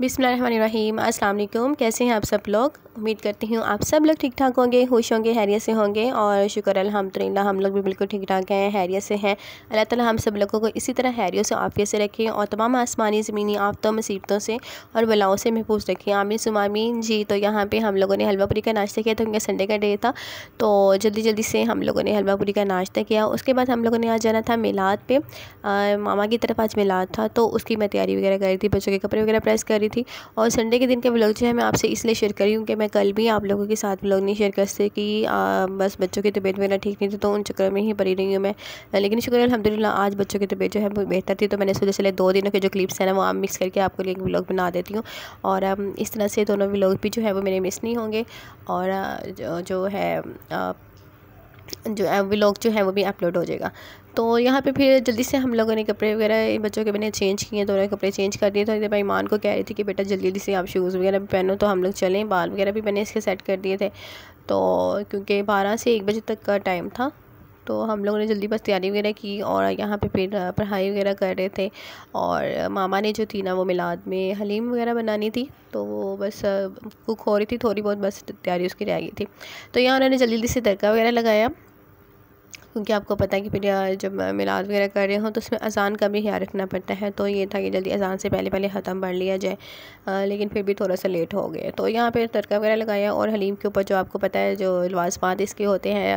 बिस्मिल्लाहिर्रहमानिर्रहीम। अस्सलाम वालेकुम। कैसे हैं आप सब लोग? उम्मीद करती हूँ आप सब लोग ठीक ठाक होंगे, खुश होंगे, हैरियत से होंगे। और शुक्र अल्हम्दुलिल्लाह हम लोग भी बिल्कुल ठीक ठाक हैं, हैरियत से हैं। अल्लाह ताला हम सब लोगों को इसी तरह हैरियत से आफियत से रखें और तमाम आसमानी ज़मीनी आफ़तों मुसीबतों से और बलाओं से महफूज रखें। आमीन सुम्मा आमीन। जी, तो यहाँ पर हम लोगों ने हलवा पूरी का नाश्ता किया था क्योंकि संडे का डे था, तो जल्दी से हम लोगों ने हलवा पूरी का नाश्ता किया। उसके बाद हम लोगों ने आज जाना था मिलाद पे, मामा की तरफ आज मिलाद था, तो उसकी मैं तैयारी वगैरह कर रही थी, बच्चों के कपड़े वगैरह प्रेस कर रही थी। और संडे के दिन के व्लॉग जो है मैं आपसे इसलिए शेयर कर रही हूँ कि मैं कल भी आप लोगों के साथ व्लॉग नहीं शेयर कर सकती कि बस बच्चों की तबीयत वगैरह ठीक नहीं थी, तो उन चक्कर में ही पड़ी रही हूँ मैं। लेकिन शुक्र अल्हम्दुलिल्लाह आज बच्चों की तबीयत जो है वो बेहतर थी, तो मैंने सोचा चले 2 दिनों के जो क्लिप्स हैं ना वो आप मिक्स करके आपके लिए व्लॉग बना देती हूँ। और इस तरह से दोनों व्लॉग भी जो है वो मेरे मिस नहीं होंगे और जो व्लॉग जो है वो भी अपलोड हो जाएगा। तो यहाँ पे फिर जल्दी से हम लोगों ने कपड़े वगैरह बच्चों के मैंने चेंज किए, दोनों कपड़े चेंज कर दिए। तो भाई ईमान को कह रही थी कि बेटा जल्दी से आप शूज़ वगैरह भी पहनो, तो हम लोग चलें। बाल वगैरह भी मैंने इसके सेट कर दिए थे, तो क्योंकि 12 से 1 बजे तक का टाइम था, तो हम लोगों ने जल्दी बस तैयारी वगैरह की और यहाँ पे फिर पढ़ाई वगैरह कर रहे थे। और मामा ने जो थी ना वो मिलाद में हलीम वगैरह बनानी थी, तो वो बस कुक हो रही थी थोड़ी बहुत, बस तैयारी उसकी रह गई थी। तो यहाँ उन्होंने जल्दी से तड़का वगैरह लगाया, क्योंकि आपको पता है कि फिर जब मिलाद वगैरह कर रहे हो तो उसमें अज़ान का भी ख्याल रखना पड़ता है। तो ये था कि जल्दी अज़ान से पहले ख़त्म पढ़ लिया जाए, लेकिन फिर भी थोड़ा सा लेट हो गए। तो यहाँ पे तड़का वगैरह लगाया और हलीम के ऊपर जो आपको पता है जो लवाजमात इसके होते हैं,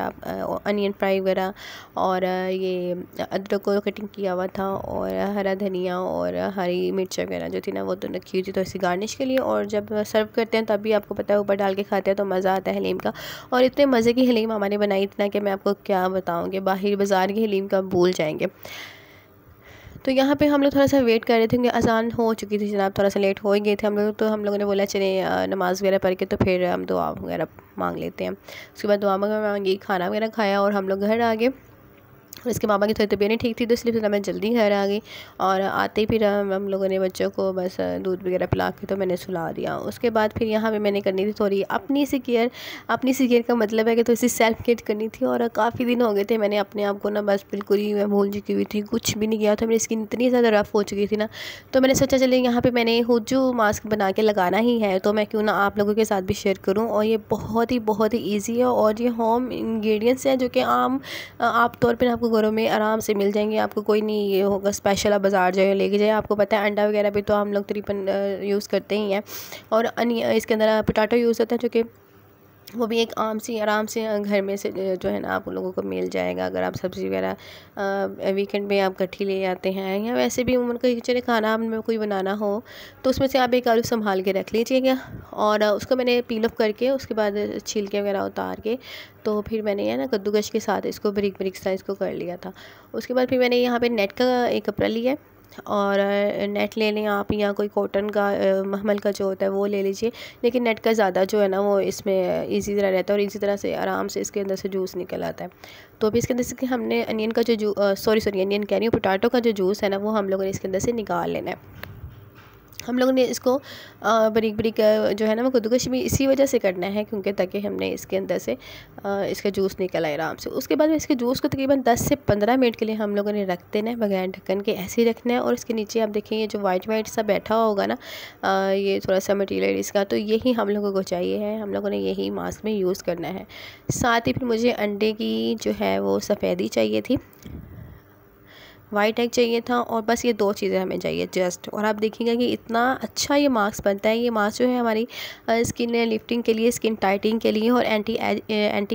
अनियन फ्राई वगैरह, और ये अदरक को कटिंग किया हुआ था, और हरा धनिया और हरी मिर्च वगैरह जो थी ना वो तो रखी हुई थी, तो इसी गार्निश के लिए। और जब सर्व करते हैं तब भी आपको पता है ऊपर डाल के खाते हैं तो मज़ा आता है हलीम का। और इतने मज़े की हलीम हमारे बनाई थी ना कि मैं आपको क्या बताऊँ कि बाहर बाज़ार की हलीम का भूल जाएंगे। तो यहाँ पे हम लोग थोड़ा सा वेट कर रहे थे क्योंकि अज़ान हो चुकी थी जनाब, थोड़ा सा लेट हो ही गए थे हम लोग। तो हम लोगों ने बोला चले नमाज़ वगैरह पढ़ के तो फिर हम दुआ वगैरह मांग लेते हैं। उसके बाद दुआ मांगी, खाना वगैरह खाया और हम लोग घर आ गए। और इसके मामा की थोड़ी तबीयत नहीं ठीक थी, तो इसलिए फिर मैं जल्दी घर आ गई। और आते ही फिर हम लोगों ने बच्चों को बस दूध वगैरह पिला के तो मैंने सुला दिया। उसके बाद फिर यहाँ पे मैंने करनी थी थोड़ी अपनी सी केयर। अपनी सी केयर का मतलब है कि तो इसी सेल्फ केयर करनी थी। और काफ़ी दिन हो गए थे मैंने अपने आप को ना बस बिल्कुल ही मैं भूल चुकी हुई थी, कुछ भी नहीं किया था। मेरी स्किन इतनी ज़्यादा रफ़ हो चुकी थी ना, तो मैंने सोचा चले यहाँ पर मैंने खुद जो मास्क बना के लगाना ही है, तो मैं क्यों ना आप लोगों के साथ भी शेयर करूँ। और ये बहुत ही ईजी है और ये होम इंग्रेडिएंट्स हैं जो कि आम तौर पर आपको घरों में आराम से मिल जाएंगे। आपको कोई नहीं ये होगा स्पेशल आप बाज़ार जाए लेके जाए। आपको पता है अंडा वगैरह भी तो हम लोग तकरीबन यूज़ करते ही हैं, और इसके अंदर पोटैटो यूज़ होता है, जो कि वो भी एक आम सी आराम से घर में से जो है ना आप लोगों को मिल जाएगा। अगर आप सब्ज़ी वगैरह वीकेंड में आप इकट्ठी ले आते हैं, या वैसे भी उम्र का चले खाना में कोई बनाना हो तो उसमें से आप एक आलू संभाल के रख लीजिएगा। और उसको मैंने पील ऑफ करके उसके बाद छिलके वगैरह उतार के तो फिर मैंने है ना कद्दूकश के साथ इसको बारीक साइज़ को कर लिया था। उसके बाद फिर मैंने यहाँ पे नेट का एक कपड़ा लिया और नेट ले लें आप, या कोई कॉटन का मखमल का जो होता है वो ले लीजिए। लेकिन नेट का ज़्यादा जो है ना वो इसमें इजी तरह रहता है और इसी तरह से आराम से इसके अंदर से जूस निकल आता है। तो अभी इसके अंदर से हमने अनियन का जो अनियन कह रही हूँ, पोटैटो का जो जूस है ना वो हम लोगों ने इसके अंदर से निकाल लेना है। हम लोगों ने इसको बारीक जो है ना वो कद्दूकश भी इसी वजह से करना है क्योंकि ताकि हमने इसके अंदर से इसका जूस निकल आए आराम से। उसके बाद में इसके जूस को तकरीबन 10 से 15 मिनट के लिए हम लोगों ने रख देना है, बगैर ढक्कन के ऐसे ही रखना है। और इसके नीचे आप देखेंगे जो वाइट सा बैठा होगा ना, ये थोड़ा सा मटीरियल इसका, तो यही हम लोगों को चाहिए है। हम लोगों ने यही मास्क में यूज़ करना है। साथ ही फिर मुझे अंडे की जो है वो सफ़ेदी चाहिए थी, वाइट एग चाहिए था, और बस ये 2 चीज़ें हमें चाहिए जस्ट। और आप देखिएगा कि इतना अच्छा ये मास्क बनता है। ये मास्क जो है हमारी स्किन लिफ्टिंग के लिए, स्किन टाइटिंग के लिए और एंटी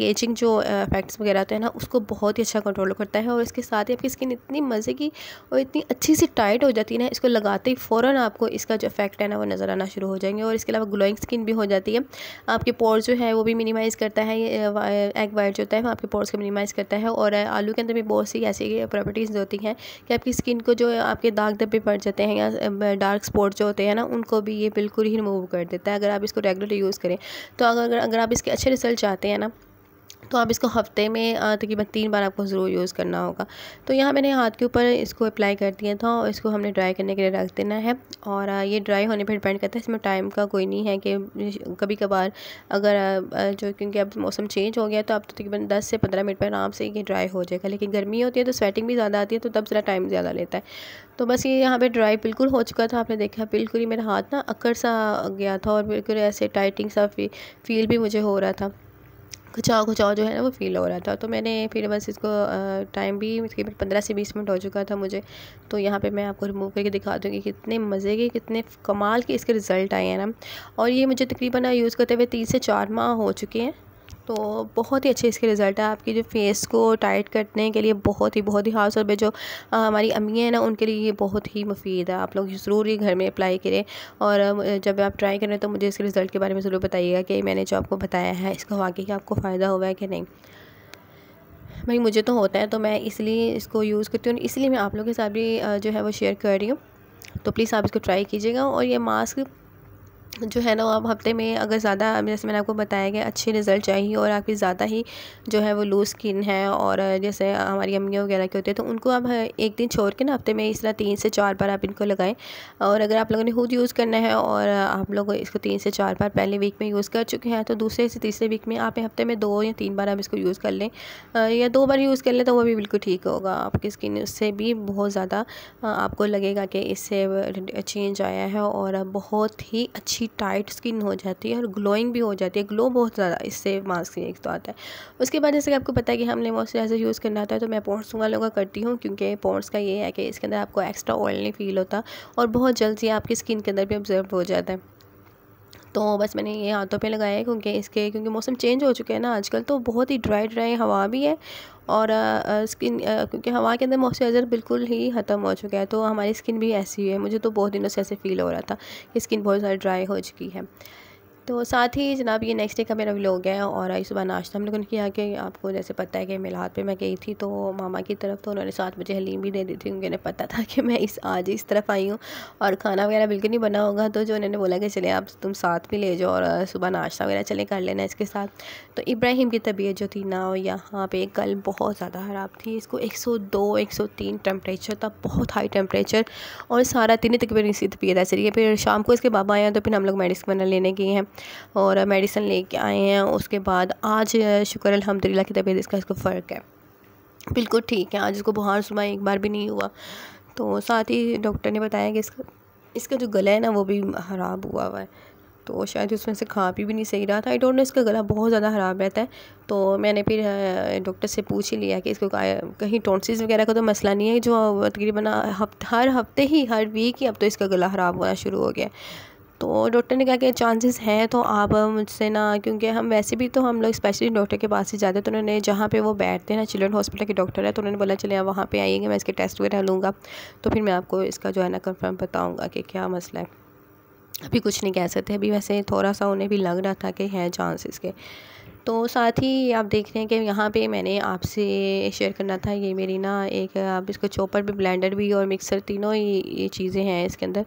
एजिंग जो इफेक्ट्स वगैरह होते हैं ना उसको बहुत ही अच्छा कंट्रोल करता है। और इसके साथ ही आपकी स्किन इतनी मज़े की और इतनी अच्छी सी टाइट हो जाती है ना, इसको लगाते ही फ़ौरन आपको इसका जो इफेक्ट है ना वो नज़र आना शुरू हो जाएंगे। और इसके अलावा ग्लोइंग स्किन भी हो जाती है। आपके पोर्स जो है वो भी मिनिमाइज़ करता है। ये एग वाइट जो होता है वो आपके पोर्स को मिनिमाइज़ करता है। और आलू के अंदर भी बहुत सी ऐसी प्रॉपर्टीज़ होती हैं कि आपकी स्किन को जो आपके दाग धब्बे पड़ जाते हैं या डार्क स्पॉट जो होते हैं ना उनको भी ये बिल्कुल ही रिमूव कर देता है अगर आप इसको रेगुलर यूज़ करें। तो अगर आप इसके अच्छे रिजल्ट चाहते हैं ना तो आप इसको हफ्ते में तकरीबन 3 बार आपको ज़रूर यूज़ करना होगा। तो यहाँ मैंने हाथ के ऊपर इसको अप्लाई कर दिया था और इसको हमने ड्राई करने के लिए रख देना है। और ये ड्राई होने पर डिपेंड करता है, इसमें टाइम का कोई नहीं है कि कभी कभार अगर जो क्योंकि अब मौसम चेंज हो गया तो अब तो तकरीबन 10 से 15 मिनट पर आराम से ये ड्राई हो जाएगा। लेकिन गर्मी होती है तो स्वेटिंग भी ज़्यादा आती है, तो तब ज़रा टाइम ज़्यादा लेता है। तो बस ये यहाँ पे ड्राई बिल्कुल हो चुका था, आपने देखा बिल्कुल ही मेरा हाथ ना अकड़ सा गया था और बिल्कुल ऐसे टाइटिंग सा फील भी मुझे हो रहा था, खिंचाव खिंचाव जो है ना वो फ़ील हो रहा था। तो मैंने फिर बस इसको टाइम भी तकरीबन 15 से 20 मिनट हो चुका था मुझे। तो यहाँ पे मैं आपको रिमूव करके दिखा दूँगी कितने मज़े के, कितने कमाल के इसके रिज़ल्ट आए हैं ना। और ये मुझे तकरीबन यूज़ करते हुए 3 से 4 माह हो चुके हैं। तो बहुत ही अच्छे इसके रिज़ल्ट है, आपकी जो फेस को टाइट करने के लिए बहुत ही खास तौर पे जो हमारी अम्मी हैं ना उनके लिए ये बहुत ही मुफीद है। आप लोग ज़रूर ये घर में अप्लाई करें और जब आप ट्राई करें तो मुझे इसके रिज़ल्ट के बारे में ज़रूर बताइएगा कि मैंने जो आपको बताया है इसका वाकई आपको फ़ायदा हुआ है कि नहीं। भाई मुझे तो होता है तो मैं इसलिए इसको यूज़ करती हूँ, इसलिए मैं आप लोगों के साथ भी जो है वो शेयर कर रही हूँ। तो प्लीज़ आप इसको ट्राई कीजिएगा। और ये मास्क जो है ना आप हफ्ते में अगर ज़्यादा, जैसे मैंने आपको बताया कि अच्छे रिज़ल्ट चाहिए और आपकी ज़्यादा ही जो है वो लूज़ स्किन है और जैसे हमारी अम्मियाँ वगैरह के होते हैं तो उनको आप एक दिन छोड़ के ना हफ्ते में इस तरह 3 से 4 बार आप इनको लगाएं। और अगर आप लोगों ने खुद यूज़ करना है और आप लोग इसको 3 से 4 बार पहले वीक में यूज़ कर चुके हैं तो दूसरे से तीसरे वीक में आप हफ्ते में 2 या 3 बार आप इसको यूज़ कर लें, या 2 बार यूज़ कर लें तो वो भी बिल्कुल ठीक होगा। आपकी स्किन उससे भी बहुत ज़्यादा आपको लगेगा कि इससे चेंज आया है और बहुत ही अच्छी टाइट स्किन हो जाती है और ग्लोइंग भी हो जाती है। ग्लो बहुत ज़्यादा इससे मास्क से एक तो आता है। उसके बाद जैसे कि आपको पता है कि हमने मॉइस्चराइज़र यूज़ करना होता है तो मैं पॉन्ड्स वालों का करती हूँ, क्योंकि पॉन्ड्स का ये है कि इसके अंदर आपको एक्स्ट्रा ऑयल नहीं फील होता और बहुत जल्द से आपकी स्किन के अंदर भी ऑब्जर्व हो जाता है। तो बस मैंने ये हाथों पे लगाया है क्योंकि मौसम चेंज हो चुके हैं ना आजकल, तो बहुत ही ड्राई हवा भी है और स्किन क्योंकि हवा के अंदर मॉइस्चराइज़र बिल्कुल ही ख़त्म हो चुका है तो हमारी स्किन भी ऐसी है। मुझे तो बहुत दिनों से ऐसे फ़ील हो रहा था कि स्किन बहुत ज़्यादा ड्राई हो चुकी है। तो साथ ही जनाब ये नेक्स्ट डे का मेरा व्लॉग है और आज सुबह नाश्ता हम लोगों ने किया कि आपको जैसे पता है कि मिलाद पे मैं गई थी तो मामा की तरफ, तो उन्होंने साथ मुझे हलीम भी दे दी थी क्योंकि उन्हें पता था कि मैं आज इस तरफ आई हूँ और खाना वगैरह बिल्कुल नहीं बना होगा। तो जो उन्होंने बोला कि चले आप तुम साथ भी ले जाओ और सुबह नाश्ता वगैरह चले कर लेना इसके साथ। तो इब्राहिम की तबीयत जो थी ना यहाँ पे कल बहुत ज़्यादा ख़राब थी, इसको 102 103 टेम्परेचर था, बहुत हाई टेम्परेचर और सारा दिन तकरीबन इसी तबीयत ऐसे रही है। फिर शाम को इसके बाबा आए हैं तो फिर हम लोग मेडिसिन लेने गए हैं और मेडिसिन लेके आए हैं। उसके बाद आज शुक्र अल्हम्दुलिल्लाह की तबीयत इसको फ़र्क है, बिल्कुल ठीक है। आज इसको बुखार सुबह एक बार भी नहीं हुआ। तो साथ ही डॉक्टर ने बताया कि इसका जो गला है ना वो भी ख़राब हुआ है, तो शायद उसमें से खा पी भी नहीं सही रहा था। आई डोंट नो, इसका गला बहुत ज़्यादा ख़राब रहता है। तो मैंने फिर डॉक्टर से पूछ ही लिया कि इसको कहीं टॉन्सिल्स वगैरह का तो मसला नहीं है, जो तकरीबन हर हफ्ते ही हर वीक ही अब तो इसका गला ख़राब होना शुरू हो गया। तो डॉक्टर ने कहा कि चांसेस हैं तो आप मुझसे ना, क्योंकि हम वैसे भी तो हम लोग स्पेशलिस्ट डॉक्टर के पास ही जाते हैं, तो उन्होंने जहाँ पे वो बैठते हैं ना चिल्ड्रन हॉस्पिटल के डॉक्टर है, तो उन्होंने बोला चले आप वहाँ पे आइएगा, मैं इसके टेस्ट वगैरह लूँगा तो फिर मैं आपको इसका जो है ना कंफर्म बताऊँगा कि क्या मसला है। अभी कुछ नहीं कह सकते, अभी वैसे थोड़ा सा उन्हें भी लग रहा था कि हैं चांसेस के। तो साथ ही आप देख रहे हैं कि यहाँ पे मैंने आपसे शेयर करना था, ये मेरी ना एक आप इसको चॉपर भी, ब्लेंडर भी और मिक्सर, तीनों ही ये चीज़ें हैं इसके अंदर,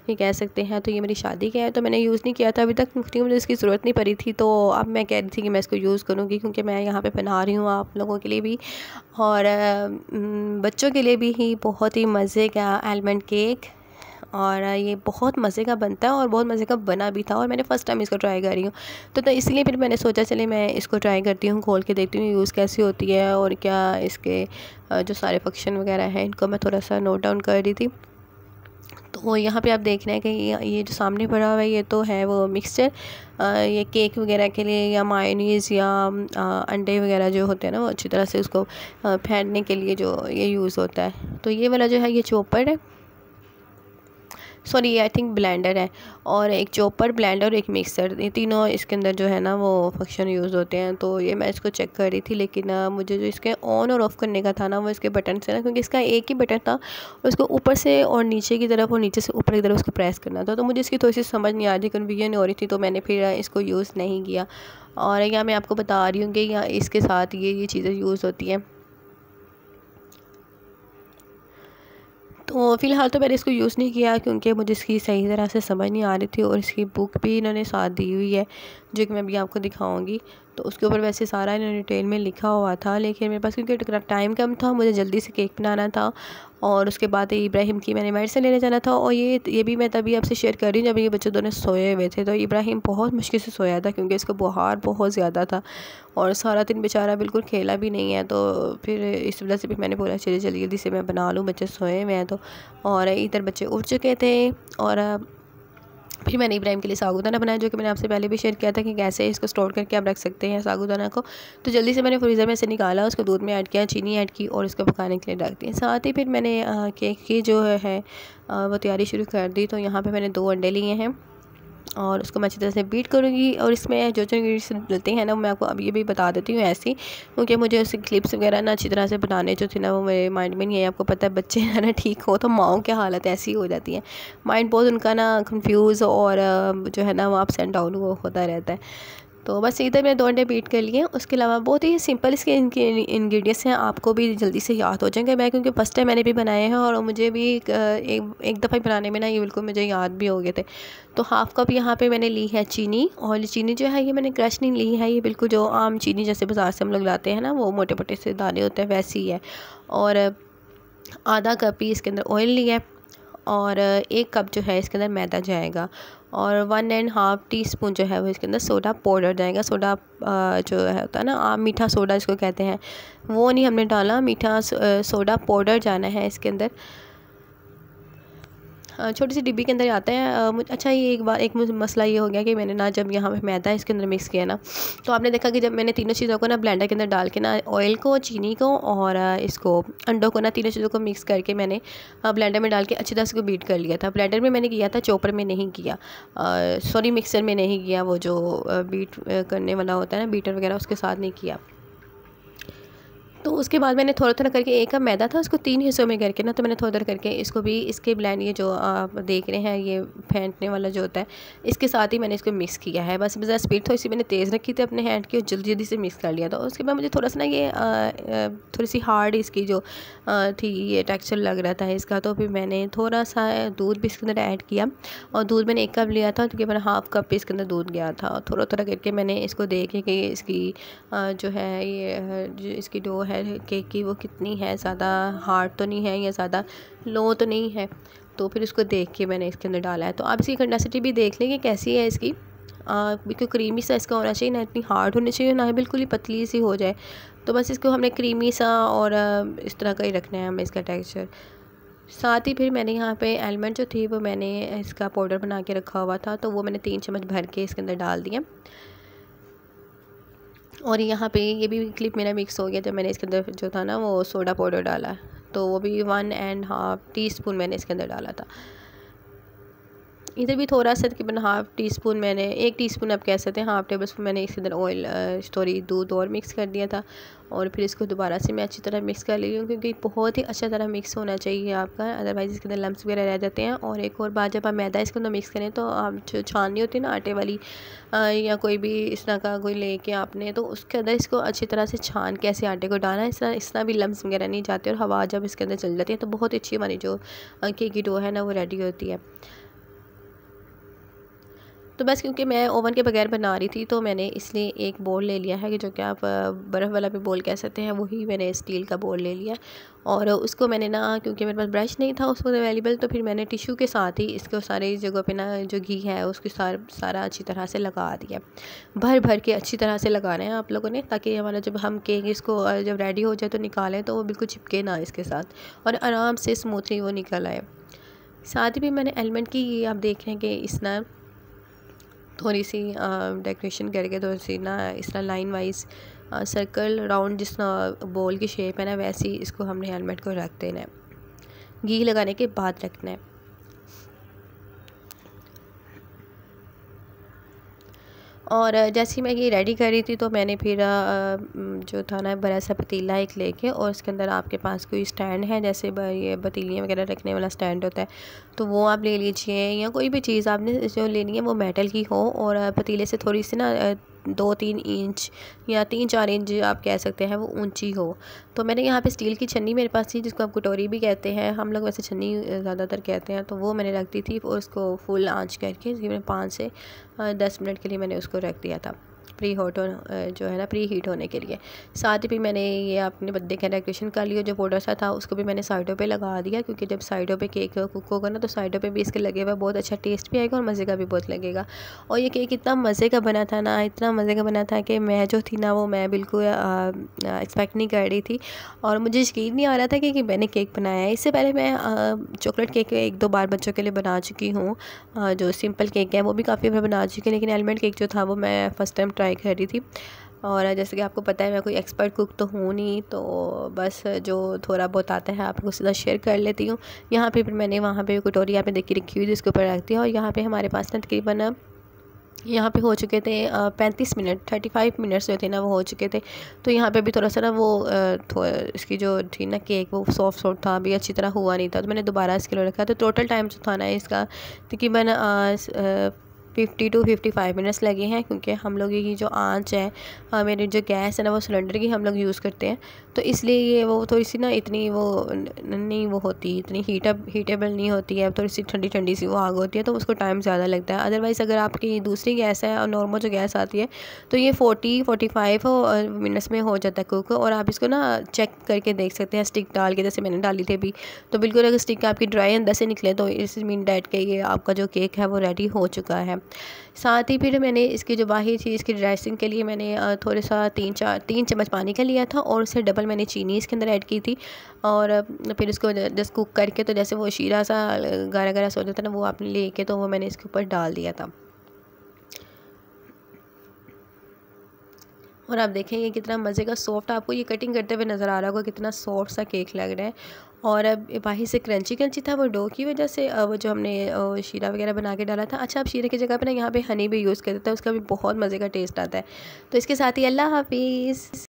ये कह सकते हैं। तो ये मेरी शादी का है तो मैंने यूज़ नहीं किया था अभी तक, क्योंकि मुझे इसकी ज़रूरत नहीं पड़ी थी। तो अब मैं कह रही थी कि मैं इसको यूज़ करूँगी क्योंकि मैं यहाँ पे बना रही हूँ आप लोगों के लिए भी और बच्चों के लिए भी ही बहुत ही मज़े का आलमंड केक, और ये बहुत मज़े का बनता है और बहुत मज़े का बना भी था और मैंने फ़र्स्ट टाइम इसको ट्राई कर रही हूँ। तो इसलिए फिर मैंने सोचा चले मैं इसको ट्राई करती हूँ, खोल के देखती हूँ यूज़ कैसी होती है और क्या इसके जो सारे फंक्शन वगैरह हैं इनको मैं थोड़ा सा नोट डाउन कर रही थी। तो यहाँ पे आप देख रहे हैं कि ये जो सामने पड़ा हुआ है ये तो है वो मिक्सचर, ये केक वगैरह के लिए या मायोनीज़ या अंडे वगैरह जो होते हैं ना वो अच्छी तरह से उसको फेंटने के लिए जो ये यूज़ होता है। तो ये वाला जो है ये चॉपर है, सॉरी ये आई थिंक ब्लेंडर है, और एक चॉपर, ब्लेंडर और एक मिक्सर, ये तीनों इसके अंदर जो है ना वो फंक्शन यूज़ होते हैं। तो ये मैं इसको चेक कर रही थी, लेकिन मुझे जो इसके ऑन और ऑफ़ करने का था ना वो इसके बटन से ना, क्योंकि इसका एक ही बटन था और उसको ऊपर से और नीचे की तरफ और नीचे से ऊपर की तरफ उसको प्रेस करना था। तो मुझे इसकी थोड़ी सी समझ नहीं आ रही, कन्फ्यूजन हो रही थी, तो मैंने फिर इसको यूज़ नहीं किया। और यहाँ मैं आपको बता रही हूँ कि यहाँ इसके साथ ये चीज़ें यूज़ होती हैं। तो फ़िलहाल तो मैंने इसको यूज़ नहीं किया क्योंकि मुझे इसकी सही तरह से समझ नहीं आ रही थी और इसकी बुक भी इन्होंने साथ दी हुई है जो कि मैं अभी आपको दिखाऊंगी। तो उसके ऊपर वैसे सारा इन्होंने डिटेल में लिखा हुआ था, लेकिन मेरे पास क्योंकि टाइम कम था, मुझे जल्दी से केक बनाना था और उसके बाद इब्राहिम की मैंने मेडिसिन लेने जाना था। और ये भी मैं तभी आपसे शेयर कर रही हूँ जब ये बच्चे दोनों सोए हुए थे। तो इब्राहिम बहुत मुश्किल से सोया था क्योंकि इसको बुखार बहुत ज़्यादा था और सारा दिन बेचारा बिल्कुल खेला भी नहीं है। तो फिर इस वजह से भी मैंने बोला चलिए जल्दी जल्दी से मैं बना लूँ, बच्चे सोए हुए हैं तो। और इधर बच्चे उठ चुके थे और फिर मैंने इब्राहिम के लिए साबूदाना बनाया, जो कि मैंने आपसे पहले भी शेयर किया था कि कैसे इसको स्टोर करके आप रख सकते हैं साबूदाना को। तो जल्दी से मैंने फ्रीज़र में से निकाला, उसको दूध में ऐड किया, चीनी ऐड की और उसको पकाने के लिए रख दिया। साथ ही फिर मैंने केक की जो है वो तैयारी शुरू कर दी। तो यहाँ पर मैंने 2 अंडे लिए हैं और उसको मैं अच्छी तरह से बीट करूँगी। और इसमें जो इंग्रीडियंट्स डलते हैं ना, मैं आपको अब ये भी बता देती हूँ ऐसे ही, क्योंकि मुझे उसके क्लिप्स वगैरह ना अच्छी तरह से बनाने जो थे ना वो मेरे माइंड में नहीं है। आपको पता है बच्चे है ना ठीक हो तो माँओं की हालत ऐसी हो जाती है, माइंड बहुत उनका ना कंफ्यूज और जो है ना वो अप्स एंड डाउन वो होता रहता है। तो बस इधर मैंने 2 अंडे बीट कर लिए। उसके अलावा बहुत ही सिंपल इसके इनके इंग्रेडिएंट्स हैं, आपको भी जल्दी से याद हो जाएंगे। मैं क्योंकि फ़र्स्ट टाइम मैंने भी बनाए हैं और मुझे भी एक दफ़ा बनाने में ना ये बिल्कुल मुझे याद भी हो गए थे। तो हाफ़ कप यहाँ पे मैंने ली है चीनी, और चीनी जो है ये मैंने क्रश नहीं ली है, ये बिल्कुल जो आम चीनी जैसे बाज़ार से हम लोग लाते हैं ना, वो मोटे मोटे से दाने होते हैं वैसी है। और आधा कप ही इसके अंदर ऑयल लिया है और 1 कप जो है इसके अंदर मैदा जाएगा और 1.5 टीस्पून जो है वो इसके अंदर सोडा पाउडर जाएगा। सोडा जो है होता है ना आप मीठा सोडा इसको कहते हैं, वो नहीं हमने डाला, मीठा सोडा पाउडर जाना है इसके अंदर। छोटी सी डिब्बी के अंदर आता है। अच्छा ये एक मसला ये हो गया कि मैंने ना जब यहाँ पे मैदा इसके अंदर मिक्स किया ना, तो आपने देखा कि जब मैंने तीनों चीज़ों को ना ब्लेंडर के अंदर डाल के ना ऑयल को, चीनी को और इसको अंडों को ना तीनों चीज़ों को मिक्स करके मैंने ब्लेंडर में डाल के अच्छी तरह से बीट कर लिया था। ब्लेंडर में मैंने किया था, चॉपर में नहीं किया, सॉरी मिक्सर में नहीं किया, वो जो बीट करने वाला होता है ना बीटर वगैरह उसके साथ नहीं किया। तो उसके बाद मैंने थोड़ा थोड़ा करके 1 कप मैदा था उसको 3 हिस्सों में करके ना, तो मैंने थोड़ा थोड़ा करके इसको भी इसके ब्लेंड ये जो आप देख रहे हैं ये फेंटने वाला जो होता है इसके साथ ही मैंने इसको मिक्स किया है। बस ज़रा स्पीड थोड़ी सी मैंने तेज़ रखी थी अपने हैंड की और जल्दी जल्दी से मिक्स कर लिया था। उसके बाद मुझे थोड़ा सा ना ये थोड़ी सी हार्ड इसकी जो थी ये टेक्स्चर लग रहा था इसका, तो फिर मैंने थोड़ा सा दूध भी इसके अंदर ऐड किया और दूध मैंने 1 कप लिया था तो तकरीबन हाफ़ कप इसके अंदर दूध गया था। थोड़ा थोड़ा करके मैंने इसको देखे कि इसकी जो है ये जो इसकी डो है केक की वो कितनी है, ज़्यादा हार्ड तो नहीं है या ज़्यादा लो तो नहीं है, तो फिर उसको देख के मैंने इसके अंदर डाला है। तो आप इसकी कंडेंसिटी भी देख लें कि कैसी है इसकी, बिल्कुल क्रीमी सा इसका होना चाहिए, ना इतनी हार्ड होनी चाहिए ना बिल्कुल ही पतली सी हो जाए। तो बस इसको हमने क्रीमी सा और इस तरह का ही रखना है हमें इसका टेक्सचर। साथ ही फिर मैंने यहाँ पे आलमंड जो थी वो मैंने इसका पाउडर बना के रखा हुआ था, तो वो मैंने 3 चम्मच भर के इसके अंदर डाल दिया। और यहाँ पे ये भी क्लिप मेरा मिक्स हो गया जब मैंने इसके अंदर जो था ना वो सोडा पाउडर डाला, तो वो भी 1.5 टीस्पून मैंने इसके अंदर डाला था। इधर भी थोड़ा सा तकरीबन हाफ़ टी स्पून मैंने 1 टीस्पून आप कह सकते हैं, हाफ़ टेबल स्पून मैंने इसके अंदर ऑयल सॉरी दूध और मिक्स कर दिया था। और फिर इसको दोबारा से मैं अच्छी तरह मिक्स कर ली हूँ क्योंकि बहुत ही अच्छा तरह मिक्स होना चाहिए आपका, अदरवाइज़ इसके अंदर लम्स वगैरह रह जाते हैं। और एक और बात, जब आप मैदा इसके अंदर मिक्स करें तो आप जो छाननी होती है ना आटे वाली या कोई भी इस तरह का कोई लेके आपने, तो उसके अंदर इसको अच्छी तरह से छान के ऐसे आटे को डालना है, इस तरह भी लम्स वगैरह नहीं जाते और हवा जब इसके अंदर चल जाती है तो बहुत अच्छी हमारी जो केक की डो है ना वो रेडी होती है। तो बस क्योंकि मैं ओवन के बगैर बना रही थी तो मैंने इसलिए एक बोल ले लिया है कि जो कि आप बर्फ़ वाला भी बोल कह सकते हैं, वही मैंने स्टील का बोल ले लिया। और उसको मैंने ना क्योंकि मेरे पास ब्रश नहीं था उस वक्त अवेलेबल, तो फिर मैंने टिश्यू के साथ ही इसको सारी जगह पे ना जो घी है उसकी सारा अच्छी तरह से लगा दिया। भर भर के अच्छी तरह से लगाना है आप लोगों ने, ताकि हमारा जब हम केक इसको जब रेडी हो जाए तो निकालें तो वो बिल्कुल चिपके ना इसके साथ और आराम से स्मूथली वो निकल आए। साथ ही भी मैंने एलमंड की आप देख रहे हैं कि इस ना थोड़ी सी डेकोरेशन करके थोड़ी सी ना इस तरह लाइन वाइज सर्कल राउंड जिस बॉल की शेप है ना वैसी इसको हमने हेलमेट को रख देना है, घी लगाने के बाद रखना है। और जैसे ही मैं ये रेडी कर रही थी तो मैंने फिर जो था ना बड़ा सा पतीला एक लेके और उसके अंदर आपके पास कोई स्टैंड है, जैसे ये पतीलियाँ वगैरह रखने वाला स्टैंड होता है, तो वो आप ले लीजिए या कोई भी चीज़ आपने जो लेनी है वो मेटल की हो और पतीले से थोड़ी सी ना 2-3 इंच या 3-4 इंच आप कह सकते हैं वो ऊंची हो। तो मैंने यहाँ पे स्टील की छन्नी मेरे पास थी जिसको आप कटोरी भी कहते हैं, हम लोग वैसे छन्नी ज़्यादातर कहते हैं, तो वो मैंने रख दी थी और उसको फुल आंच करके 5 से 10 मिनट के लिए मैंने उसको रख दिया था। प्री हॉट जो है ना प्री हीट होने के लिए। साथ ही फिर मैंने ये अपने बर्थडे का डेकोरेशन कर लिया, जो बॉर्डर सा था उसको भी मैंने साइडों पे लगा दिया, क्योंकि जब साइडों पे केक कुक होगा ना तो साइडों पे भी इसके लगे हुआ बहुत अच्छा टेस्ट भी आएगा और मज़े का भी बहुत लगेगा। और ये केक इतना मज़े का बना था ना, इतना मज़े का बना था कि मैं जो थी ना वो मैं बिल्कुल एक्सपेक्ट नहीं कर रही थी, और मुझे यकीन नहीं आ रहा था कि मैंने केक बनाया है। इससे पहले मैं चॉकलेट केक 1-2 बार बच्चों के लिए बना चुकी हूँ, जो सिंपल केक है वो भी काफ़ी बार बना चुकी हूँ, लेकिन एलमंड केक जो था वो मैं फ़र्स्ट टाइम ट्राई कर रही थी। और जैसे कि आपको पता है मैं कोई एक्सपर्ट कुक तो हूँ नहीं, तो बस जो थोड़ा बहुत आता है आपको उसके साथ शेयर कर लेती हूँ। यहाँ पे फिर मैंने वहाँ पे कटोरी यहाँ पे देखी रखी हुई थी, इसके ऊपर रख दिया, और यहाँ पे हमारे पास ना तकरीबन यहाँ पे हो चुके थे 35 मिनट, 35 मिनट्स जो थे ना वो हो चुके थे। तो यहाँ पे भी थोड़ा सा ना वो इसकी जो थी ना केक वो सॉफ्ट सॉफ्ट था, अभी अच्छी तरह हुआ नहीं था, तो मैंने दोबारा इसके लिए रखा। तो टोटल टाइम जो था ना इसका तकरीबन 50 to 55 मिनट्स लगे हैं, क्योंकि हम लोग की जो आंच है मेरी जो गैस है ना वो सिलेंडर की हम लोग यूज़ करते हैं, तो इसलिए ये वो थोड़ी सी ना इतनी वो नहीं वो होती, इतनी हीटेबल नहीं होती है, थोड़ी सी ठंडी ठंडी सी वो आग होती है, तो उसको टाइम ज़्यादा लगता है। अदरवाइज़ अगर आपकी दूसरी गैस है और नॉर्मल जो गैस आती है तो ये 40-45 मिनट्स में हो जाता है कुक। और आप इसको ना चेक करके देख सकते हैं स्टिक डाल के, जैसे मैंने डाली थी अभी, तो बिल्कुल अगर स्टिक आपकी ड्राई अंदर से निकले तो इस मीन डैट के ये आपका जो केक है वो रेडी हो चुका है। साथ ही फिर मैंने इसकी जो बाहरी थी इसकी ड्रेसिंग के लिए मैंने थोड़े सा 3 चम्मच पानी का लिया था, और उससे डबल मैंने चीनी इसके अंदर ऐड की थी, और फिर इसको जस्ट कुक करके तो जैसे वो शीरा सा गाढ़ा गाढ़ा सा हो जाता है ना वो आपने लेके तो वो मैंने इसके ऊपर डाल दिया था। और आप देखेंगे कितना मज़े का सॉफ्ट, आपको ये कटिंग करते हुए नज़र आ रहा होगा कितना सॉफ्ट सा केक लग रहा है। और अब बाहर से क्रंची क्रंची था वो डो की वजह से, वो जो हमने शीरा वगैरह बना के डाला था। अच्छा, आप शीरे की जगह पे ना यहाँ पे हनी भी यूज़ कर देते हैं, उसका भी बहुत मज़े का टेस्ट आता है। तो इसके साथ ही अल्लाह हाफिज़।